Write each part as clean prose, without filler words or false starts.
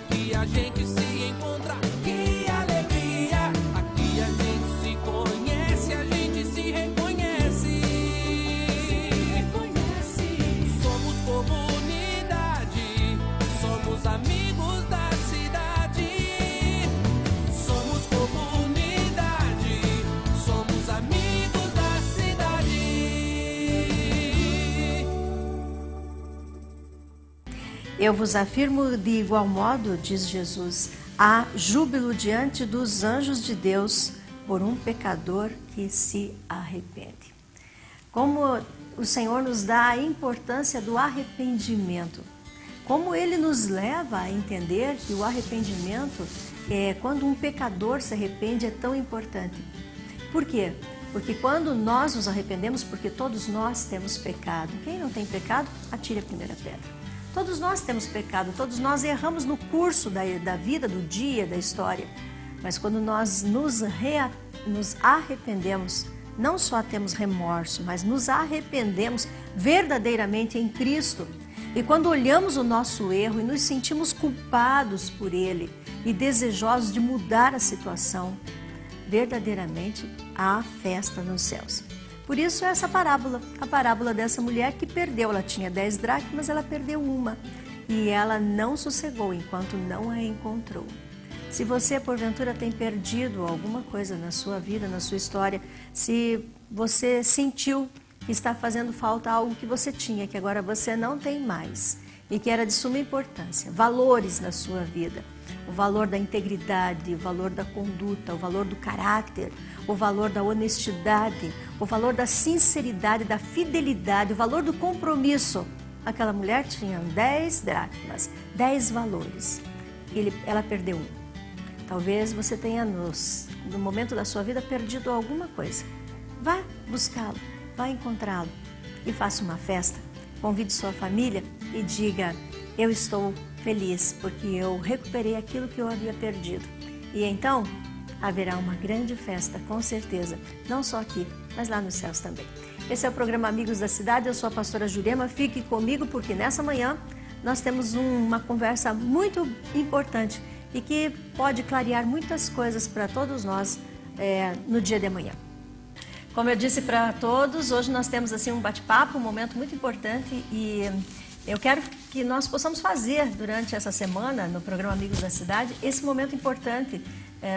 aqui a gente se encontra, que alegria. Aqui a gente se conhece, a gente se reconhece. Somos comunidade, somos amigos da cidade. Somos comunidade, somos amigos da cidade. Eu vos afirmo de igual modo, diz Jesus, há júbilo diante dos anjos de Deus por um pecador que se arrepende. Como o Senhor nos dá a importância do arrependimento, como Ele nos leva a entender que o arrependimento, quando um pecador se arrepende, é tão importante. Por quê? Porque quando nós nos arrependemos, porque todos nós temos pecado. Quem não tem pecado, atire a primeira pedra. Todos nós temos pecado, todos nós erramos no curso da vida, do dia, da história. Mas quando nós nos arrependemos, não só temos remorso, mas nos arrependemos verdadeiramente em Cristo. E quando olhamos o nosso erro e nos sentimos culpados por ele e desejosos de mudar a situação, verdadeiramente há festa nos céus. Por isso essa parábola, a parábola dessa mulher que perdeu, ela tinha 10 dracmas, ela perdeu uma e ela não sossegou enquanto não a encontrou. Se você porventura tem perdido alguma coisa na sua vida, na sua história, se você sentiu que está fazendo falta algo que você tinha, que agora você não tem mais e que era de suma importância, valores na sua vida, o valor da integridade, o valor da conduta, o valor do caráter, o valor da honestidade, o valor da sinceridade, da fidelidade, o valor do compromisso. Aquela mulher tinha 10 dracmas, 10 valores. Ela perdeu um. Talvez você tenha, no momento da sua vida, perdido alguma coisa. Vá buscá-lo, vá encontrá-lo e faça uma festa. Convide sua família e diga, eu estou feliz porque eu recuperei aquilo que eu havia perdido. E então haverá uma grande festa, com certeza, não só aqui, mas lá nos céus também. Esse é o programa Amigos da Cidade, eu sou a pastora Jurema, fique comigo porque nessa manhã nós temos uma conversa muito importante e que pode clarear muitas coisas para todos nós no dia de amanhã. Como eu disse para todos, hoje nós temos assim um bate-papo, um momento muito importante e eu quero que nós possamos fazer durante essa semana, no programa Amigos da Cidade, esse momento importante,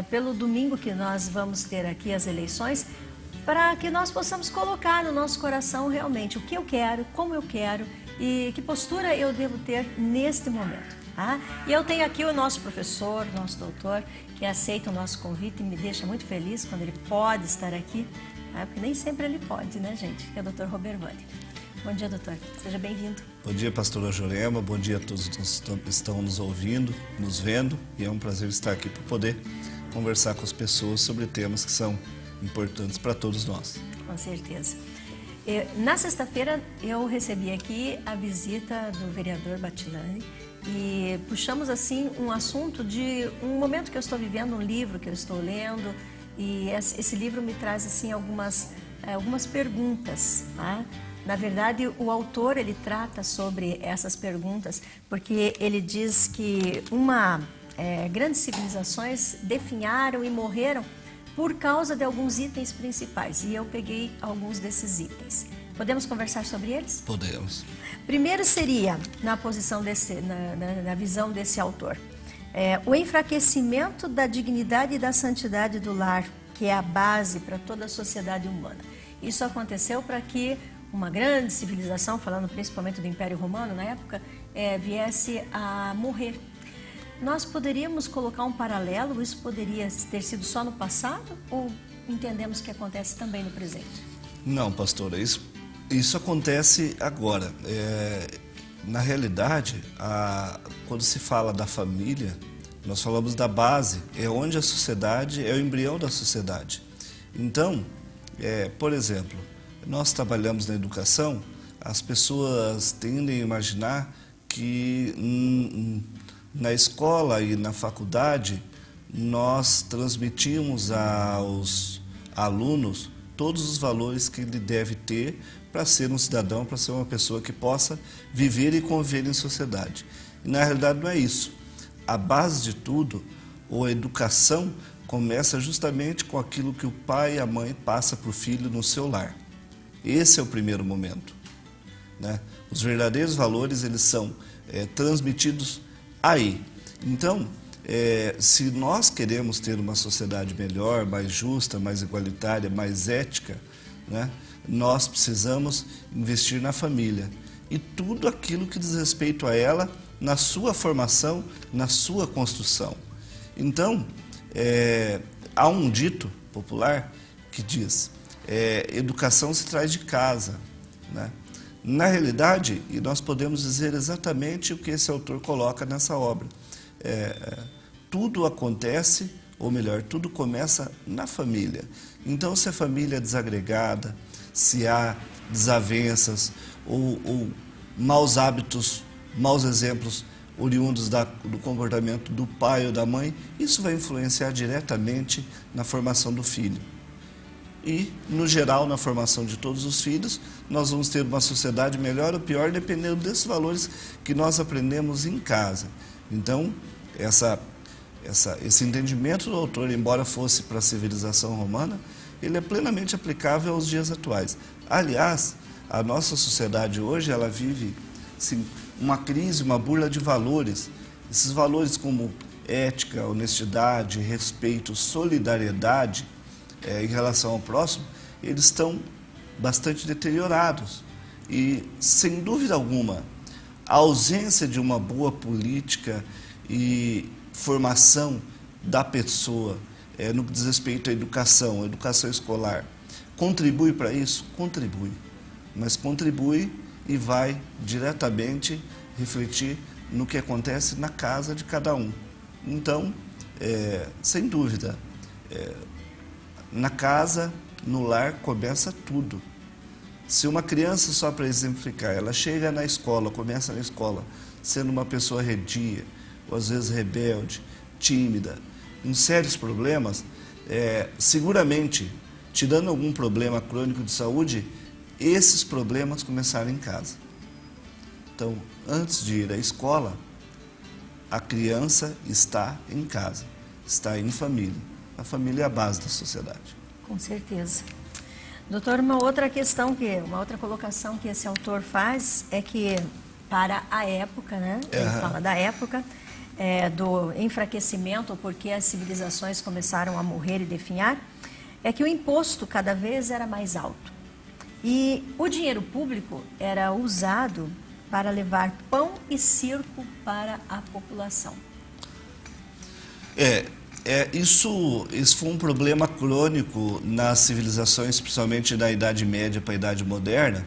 pelo domingo que nós vamos ter aqui as eleições, para que nós possamos colocar no nosso coração realmente o que eu quero, como eu quero e que postura eu devo ter neste momento. Tá? E eu tenho aqui o nosso professor, nosso doutor, que aceita o nosso convite e me deixa muito feliz quando ele pode estar aqui, tá? Porque nem sempre ele pode, né, gente? Que é o doutor Robervani. Bom dia, doutor. Seja bem-vindo. Bom dia, pastora Jurema. Bom dia a todos que estão nos ouvindo, nos vendo. E é um prazer estar aqui para poder conversar com as pessoas sobre temas que são importantes para todos nós. Com certeza. Na sexta-feira eu recebi aqui a visita do vereador Batilani e puxamos assim um assunto de um momento que eu estou vivendo, um livro que eu estou lendo e esse livro me traz assim algumas perguntas, tá? Na verdade, o autor ele trata sobre essas perguntas porque ele diz que grandes civilizações definharam e morreram por causa de alguns itens principais. E eu peguei alguns desses itens. Podemos conversar sobre eles? Podemos. Primeiro seria, na visão desse autor, o enfraquecimento da dignidade e da santidade do lar, que é a base para toda a sociedade humana. Isso aconteceu para que uma grande civilização, falando principalmente do Império Romano na época, viesse a morrer. Nós poderíamos colocar um paralelo, isso poderia ter sido só no passado ou entendemos que acontece também no presente? Não, pastora, isso acontece agora. Na realidade, quando se fala da família, nós falamos da base, é onde a sociedade, é o embrião da sociedade. Então, por exemplo, nós trabalhamos na educação, as pessoas tendem a imaginar que na escola e na faculdade nós transmitimos aos alunos todos os valores que ele deve ter para ser um cidadão, para ser uma pessoa que possa viver e conviver em sociedade. E na realidade não é isso. a base de tudo, ou a educação, começa justamente com aquilo que o pai e a mãe passam para o filho no seu lar. Esse é o primeiro momento, né? Os verdadeiros valores, eles são transmitidos aí. Então, se nós queremos ter uma sociedade melhor, mais justa, mais igualitária, mais ética, né, nós precisamos investir na família. E tudo aquilo que diz respeito a ela, na sua formação, na sua construção. Então, há um dito popular que diz, educação se traz de casa, né? Na realidade, e nós podemos dizer exatamente o que esse autor coloca nessa obra, tudo acontece, ou melhor, tudo começa na família. Então, se a família é desagregada, se há desavenças ou maus hábitos, maus exemplos oriundos do comportamento do pai ou da mãe, isso vai influenciar diretamente na formação do filho. E, no geral, na formação de todos os filhos, nós vamos ter uma sociedade melhor ou pior, dependendo desses valores que nós aprendemos em casa. Então, esse entendimento do autor, embora fosse para a civilização romana, ele é plenamente aplicável aos dias atuais. Aliás, a nossa sociedade hoje, ela vive assim, uma crise, uma burla de valores. Esses valores como ética, honestidade, respeito, solidariedade em relação ao próximo, eles estão bastante deteriorados. E, sem dúvida alguma, a ausência de uma boa política e formação da pessoa no que diz respeito à educação escolar, contribui para isso? Contribui. Mas contribui e vai diretamente refletir no que acontece na casa de cada um. Então, sem dúvida, na casa, no lar, começa tudo. Se uma criança, só para exemplificar, ela chega na escola, começa na escola, sendo uma pessoa redia, ou às vezes rebelde, tímida, com sérios problemas, seguramente, tirando algum problema crônico de saúde, esses problemas começaram em casa. Então, antes de ir à escola, a criança está em casa, está em família. A família é a base da sociedade. Com certeza. Doutor, uma outra colocação que esse autor faz é que, para a época, né? Ele fala da época, do enfraquecimento, porque as civilizações começaram a morrer e definhar, é que o imposto cada vez era mais alto. E o dinheiro público era usado para levar pão e circo para a população. Isso foi um problema crônico nas civilizações, principalmente da Idade Média para a Idade Moderna,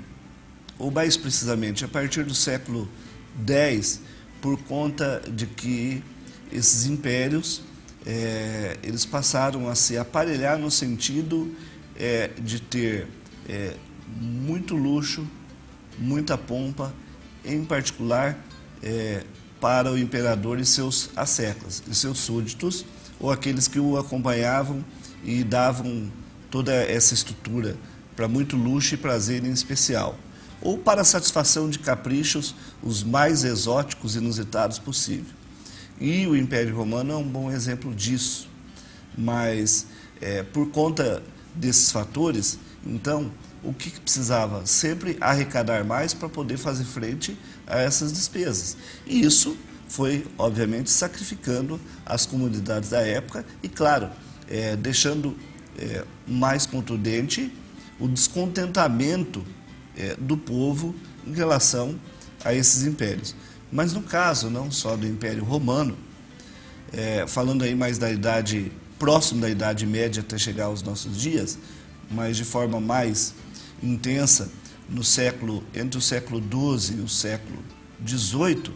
ou mais precisamente a partir do século X, por conta de que esses impérios eles passaram a se aparelhar no sentido de ter muito luxo, muita pompa, em particular para o imperador e seus asseclas, e seus súditos, ou aqueles que o acompanhavam e davam toda essa estrutura para muito luxo e prazer em especial, ou para a satisfação de caprichos os mais exóticos e inusitados possível. E o Império Romano é um bom exemplo disso, mas por conta desses fatores, então, o que precisava? Sempre arrecadar mais para poder fazer frente a essas despesas. E isso foi, obviamente, sacrificando as comunidades da época e, claro, deixando mais contundente o descontentamento do povo em relação a esses impérios. Mas no caso, não só do Império Romano, falando aí mais da idade, próximo da Idade Média até chegar aos nossos dias, mas de forma mais intensa, entre o século XII e o século XVIII,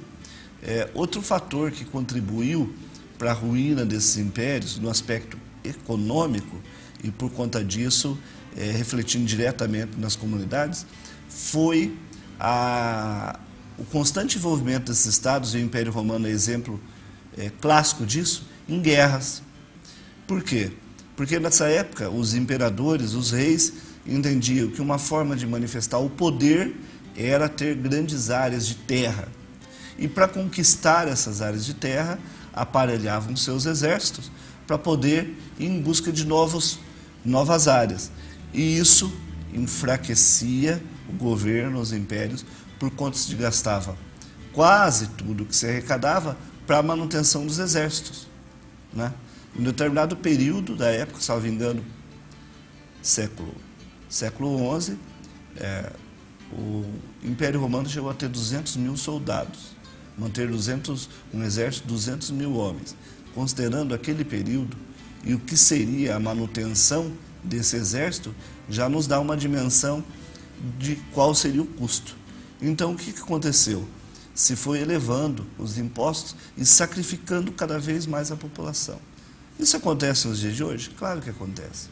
outro fator que contribuiu para a ruína desses impérios, no aspecto econômico, e por conta disso, refletindo diretamente nas comunidades, foi o constante envolvimento desses estados, e o Império Romano é exemplo clássico disso, em guerras. Por quê? Porque nessa época, os imperadores, os reis, entendiam que uma forma de manifestar o poder era ter grandes áreas de terra. E para conquistar essas áreas de terra, aparelhavam seus exércitos para poder ir em busca de novas áreas. E isso enfraquecia o governo, os impérios, por conta se gastava quase tudo que se arrecadava para a manutenção dos exércitos, né? Em determinado período da época, salvo engano, século XI, o Império Romano chegou a ter 200 mil soldados, manter um exército de 200 mil homens. Considerando aquele período e o que seria a manutenção desse exército, já nos dá uma dimensão de qual seria o custo. Então, o que aconteceu? Se foi elevando os impostos e sacrificando cada vez mais a população. Isso acontece nos dias de hoje? Claro que acontece.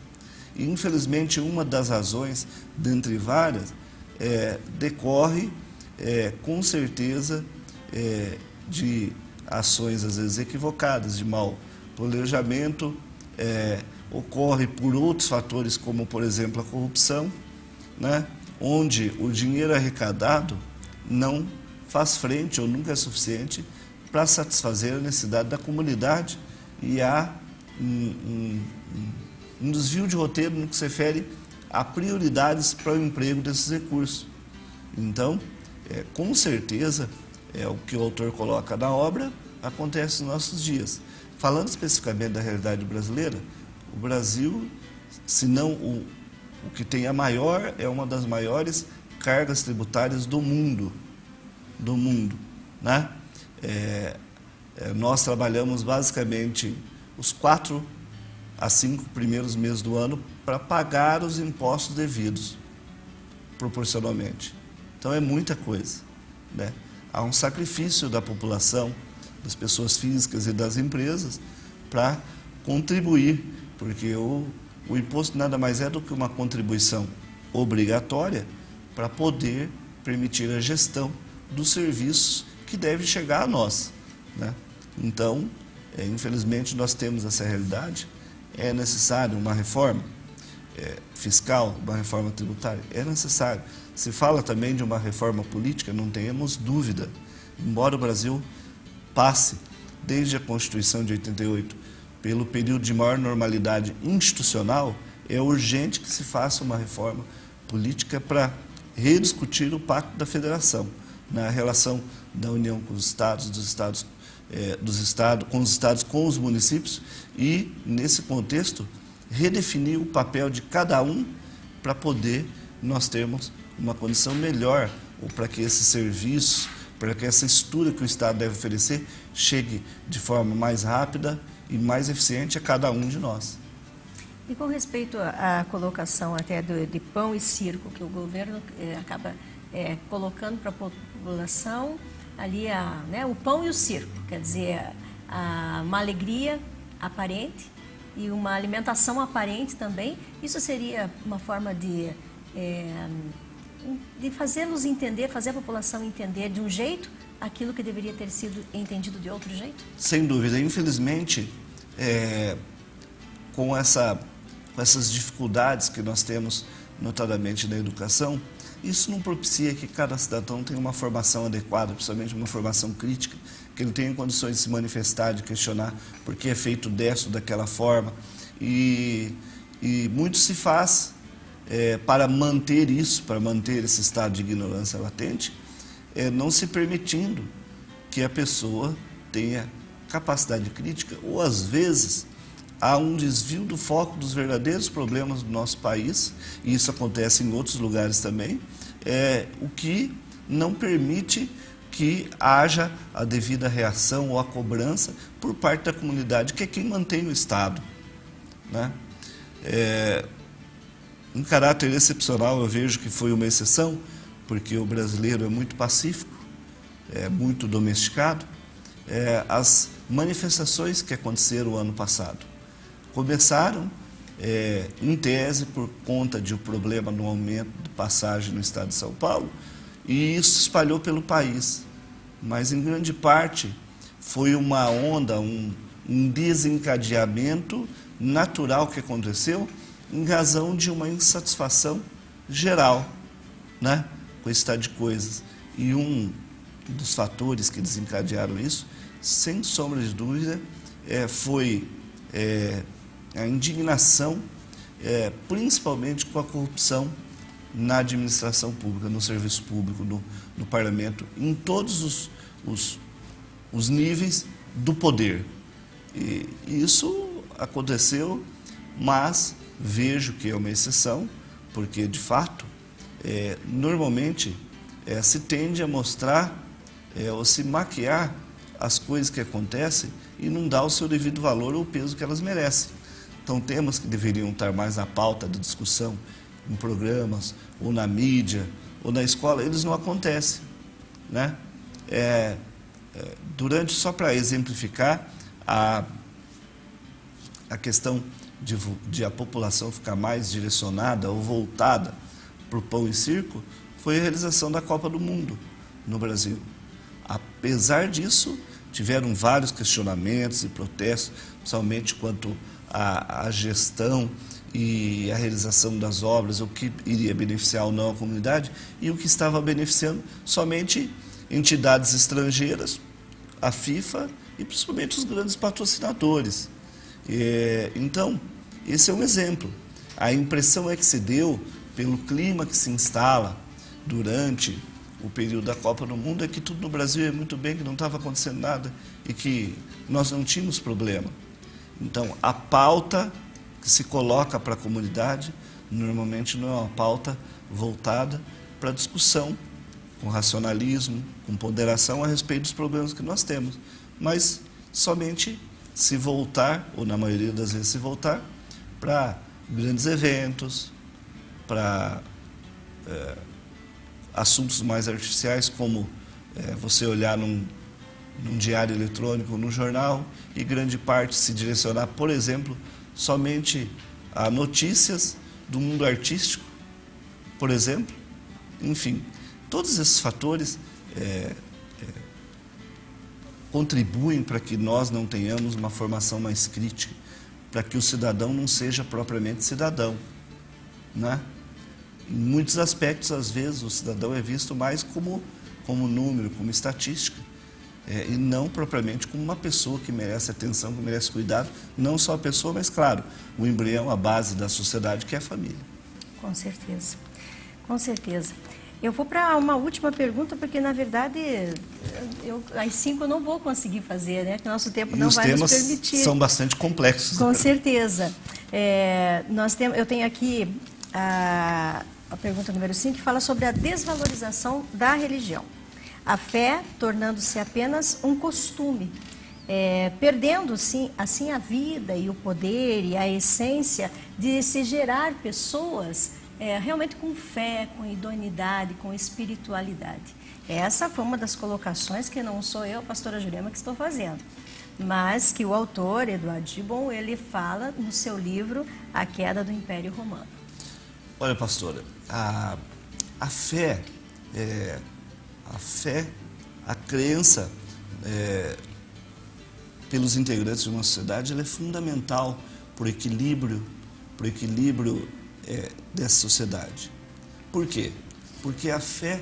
E, infelizmente, uma das razões, dentre várias, decorre, com certeza, de ações, às vezes, equivocadas, de mau planejamento, ocorre por outros fatores, como, por exemplo, a corrupção, né? Onde o dinheiro arrecadado não faz frente ou nunca é suficiente para satisfazer a necessidade da comunidade, e há um desvio de roteiro no que se refere a prioridades para o emprego desses recursos. Então, com certeza, o que o autor coloca na obra acontece nos nossos dias. Falando especificamente da realidade brasileira, o Brasil, se não o que tem a maior, é uma das maiores cargas tributárias do mundo, né? Nós trabalhamos basicamente os 4 a 5 primeiros meses do ano para pagar os impostos devidos, proporcionalmente. Então é muita coisa, né? Há um sacrifício da população, das pessoas físicas e das empresas para contribuir, porque o imposto nada mais é do que uma contribuição obrigatória para poder permitir a gestão dos serviços que devem chegar a nós, né? Então, infelizmente, nós temos essa realidade. É necessário uma reforma fiscal, uma reforma tributária? É necessário. Se fala também de uma reforma política, não tenhamos dúvida. Embora o Brasil passe, desde a Constituição de 88, pelo período de maior normalidade institucional, é urgente que se faça uma reforma política para rediscutir o Pacto da Federação, na relação da União com os Estados, com os Estados, com os municípios, e, nesse contexto, redefinir o papel de cada um para poder nós termos uma condição melhor, ou para que esse serviço, para que essa estrutura que o Estado deve oferecer chegue de forma mais rápida e mais eficiente a cada um de nós. E com respeito à colocação até de pão e circo, que o governo acaba colocando para a população ali o pão e o circo, quer dizer, uma alegria aparente e uma alimentação aparente também. Isso seria uma forma de fazê-los entender, fazer a população entender de um jeito aquilo que deveria ter sido entendido de outro jeito? Sem dúvida. Infelizmente, com essas dificuldades que nós temos, notadamente na educação, isso não propicia que cada cidadão tenha uma formação adequada, principalmente uma formação crítica, que ele tenha condições de se manifestar, de questionar por que é feito dessa ou daquela forma. E muito se faz para manter isso, para manter esse estado de ignorância latente, não se permitindo que a pessoa tenha capacidade crítica, ou às vezes há um desvio do foco dos verdadeiros problemas do nosso país, e isso acontece em outros lugares também, o que não permite que haja a devida reação ou a cobrança por parte da comunidade, que é quem mantém o Estado, né? Em caráter excepcional, eu vejo que foi uma exceção, porque o brasileiro é muito pacífico, é muito domesticado. As manifestações que aconteceram o ano passado começaram, em tese, por conta de um problema no aumento de passagem no estado de São Paulo, e isso se espalhou pelo país. Mas, em grande parte, foi uma onda, um desencadeamento natural que aconteceu em razão de uma insatisfação geral, né, com esse estado de coisas. E um dos fatores que desencadearam isso, sem sombra de dúvida, foi a indignação, principalmente com a corrupção na administração pública, no serviço público, no parlamento, em todos os níveis do poder. E isso aconteceu, mas vejo que é uma exceção, porque, de fato, normalmente se tende a mostrar ou se maquiar as coisas que acontecem e não dar o seu devido valor ou o peso que elas merecem. Então, temas que deveriam estar mais na pauta da discussão, em programas, ou na mídia, ou na escola, eles não acontecem, né? Só para exemplificar, a questão de a população ficar mais direcionada ou voltada para o pão e circo, foi a realização da Copa do Mundo no Brasil. Apesar disso, tiveram vários questionamentos e protestos, principalmente quanto à gestão e a realização das obras, o que iria beneficiar ou não a comunidade, e o que estava beneficiando somente entidades estrangeiras, a FIFA e principalmente os grandes patrocinadores. Então, esse é um exemplo. A impressão que se deu pelo clima que se instala durante o período da Copa do Mundo é que tudo no Brasil ia muito bem, que não estava acontecendo nada e que nós não tínhamos problema. Então, a pauta que se coloca para a comunidade, normalmente não é uma pauta voltada para discussão, com racionalismo, com ponderação a respeito dos problemas que nós temos, mas somente se voltar, ou na maioria das vezes se voltar, para grandes eventos, para assuntos mais artificiais, como você olhar num diário eletrônico, no jornal, e grande parte se direcionar, por exemplo, somente a notícias do mundo artístico, por exemplo. Enfim, todos esses fatores contribuem para que nós não tenhamos uma formação mais crítica, para que o cidadão não seja propriamente cidadão, né? Em muitos aspectos, às vezes, o cidadão é visto mais como número, como estatística, e não propriamente como uma pessoa que merece atenção, que merece cuidado, não só a pessoa, mas, claro, o embrião, a base da sociedade, que é a família. Com certeza, com certeza. Eu vou para uma última pergunta, porque, na verdade, às 5 eu não vou conseguir fazer, né? Que o nosso tempo não vai nos permitir. Os temas são bastante complexos. Com certeza. Eu tenho aqui a pergunta número 5, que fala sobre a desvalorização da religião. A fé tornando-se apenas um costume, perdendo assim a vida e o poder e a essência de se gerar pessoas realmente com fé, com idoneidade, com espiritualidade. Essa foi uma das colocações que não sou eu, pastora Jurema, que estou fazendo, mas que o autor, Eduardo Gibbon, ele fala no seu livro A Queda do Império Romano. Olha, pastora, a fé, a crença pelos integrantes de uma sociedade, ela é fundamental para o equilíbrio dessa sociedade. Por quê? Porque a fé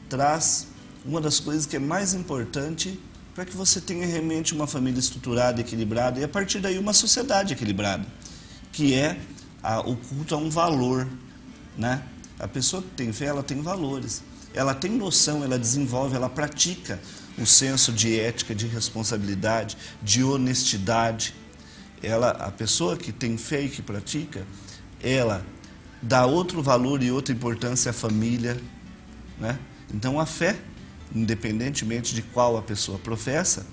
traz uma das coisas que é mais importante para que você tenha realmente uma família estruturada, equilibrada, e a partir daí uma sociedade equilibrada, que é o culto a um valor, né? A pessoa que tem fé, ela tem valores, ela tem noção, ela desenvolve, ela pratica o senso de ética, de responsabilidade, de honestidade. A pessoa que tem fé e que pratica, ela dá outro valor e outra importância à família, né? Então a fé, independentemente de qual a pessoa professa,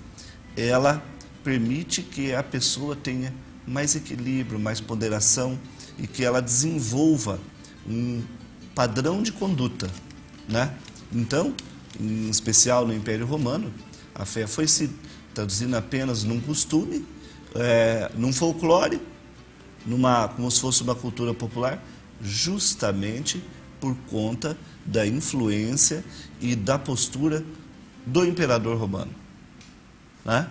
ela permite que a pessoa tenha mais equilíbrio, mais ponderação e que ela desenvolva um padrão de conduta, né? Então, em especial no Império Romano, a fé foi se traduzindo apenas num costume, num folclore, como se fosse uma cultura popular, justamente por conta da influência e da postura do imperador romano, né?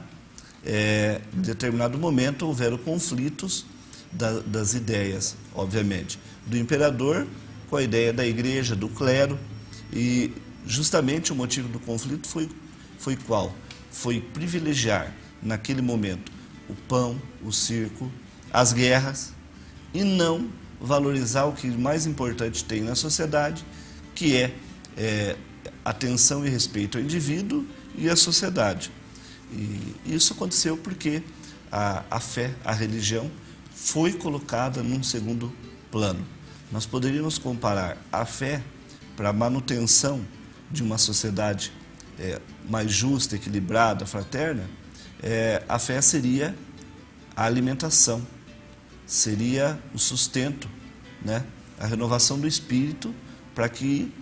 Em determinado momento houveram conflitos das ideias, obviamente, do imperador com a ideia da igreja, do clero, e justamente o motivo do conflito foi qual? Foi privilegiar, naquele momento, o pão, o circo, as guerras, e não valorizar o que mais importante tem na sociedade, que é atenção e respeito ao indivíduo e à sociedade. E isso aconteceu porque a fé, a religião, foi colocada num segundo plano. Nós poderíamos comparar a fé para a manutenção de uma sociedade mais justa, equilibrada, fraterna. A fé seria a alimentação, seria o sustento, né? A renovação do espírito para que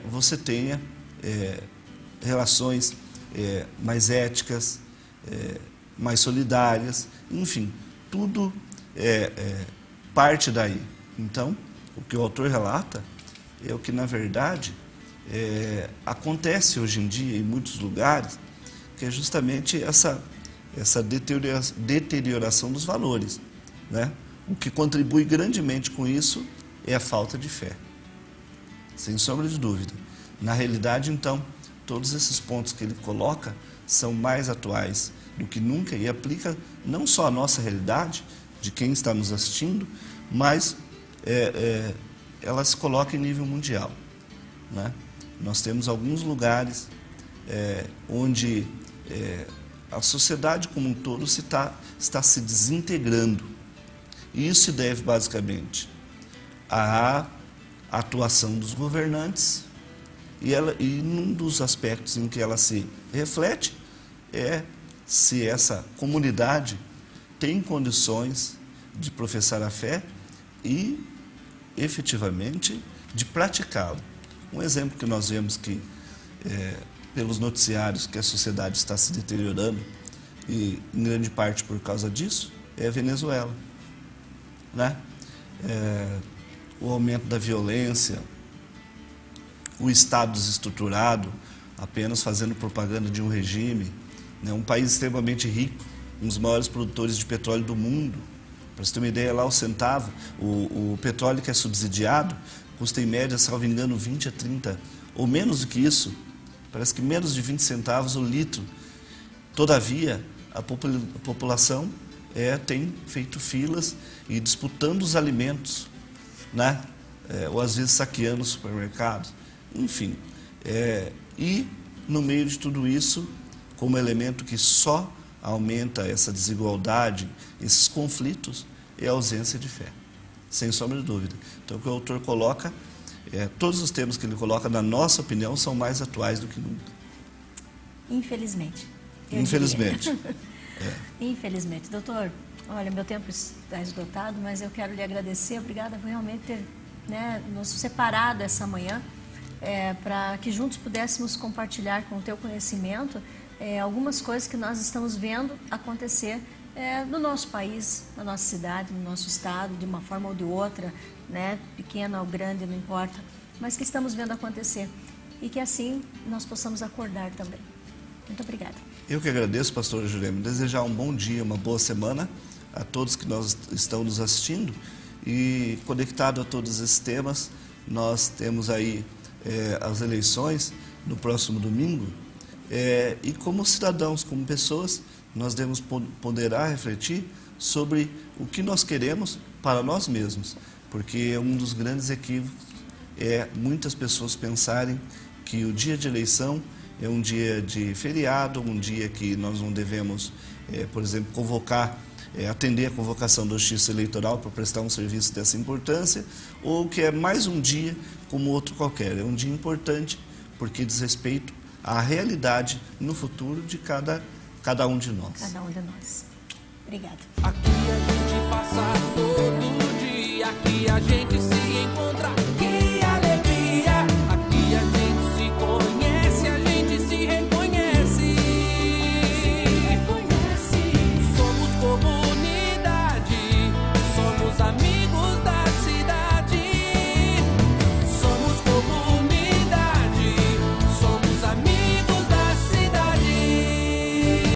você tenha relações mais éticas, mais solidárias, enfim, tudo parte daí. Então, o que o autor relata é o que, na verdade, acontece hoje em dia em muitos lugares, que é justamente essa deterioração dos valores, né? O que contribui grandemente com isso é a falta de fé, sem sombra de dúvida. Na realidade, então, todos esses pontos que ele coloca são mais atuais do que nunca e aplica não só a nossa realidade, de quem está nos assistindo, mas ela se coloca em nível mundial, né? Nós temos alguns lugares onde a sociedade como um todo está se desintegrando. E isso se deve basicamente à atuação dos governantes e um dos aspectos em que ela se reflete é se essa comunidade tem condições de professar a fé e, efetivamente, de praticá-la. Um exemplo que nós vemos que, pelos noticiários, que a sociedade está se deteriorando, e em grande parte por causa disso, é a Venezuela, né? O aumento da violência, o Estado desestruturado, apenas fazendo propaganda de um regime, né? Um país extremamente rico, um dos maiores produtores de petróleo do mundo. Para você ter uma ideia, lá o centavo, o petróleo que é subsidiado, custa em média, salvo engano, 20 a 30, ou menos do que isso, parece que menos de 20 centavos o litro. Todavia, a população tem feito filas e disputando os alimentos, né? Ou às vezes saqueando os supermercados, enfim. E no meio de tudo isso, como elemento que só aumenta essa desigualdade, esses conflitos, é a ausência de fé, sem sombra de dúvida. Então, o que o autor coloca, todos os temas que ele coloca, na nossa opinião, são mais atuais do que nunca. Infelizmente. Infelizmente. Infelizmente. Doutor, olha, meu tempo está esgotado, mas eu quero lhe agradecer. Obrigada por realmente ter, né, nos separado essa manhã, para que juntos pudéssemos compartilhar com o teu conhecimento algumas coisas que nós estamos vendo acontecer no nosso país, na nossa cidade, no nosso estado, de uma forma ou de outra, né, pequena ou grande, não importa, mas que estamos vendo acontecer e que assim nós possamos acordar também. Muito obrigada. Eu que agradeço, pastor Jurema. Desejar um bom dia, uma boa semana a todos que estão nos assistindo e conectado a todos esses temas, nós temos aí as eleições no próximo domingo e como cidadãos, como pessoas, nós devemos ponderar, refletir sobre o que nós queremos para nós mesmos, porque um dos grandes equívocos é muitas pessoas pensarem que o dia de eleição é um dia de feriado, um dia que nós não devemos, por exemplo, atender a convocação da Justiça Eleitoral para prestar um serviço dessa importância, ou que é mais um dia como outro qualquer. É um dia importante porque diz respeito à realidade no futuro de cada um de nós. Cada um de nós. Obrigada. Aqui a gente passa todo dia, aqui a gente se encontra.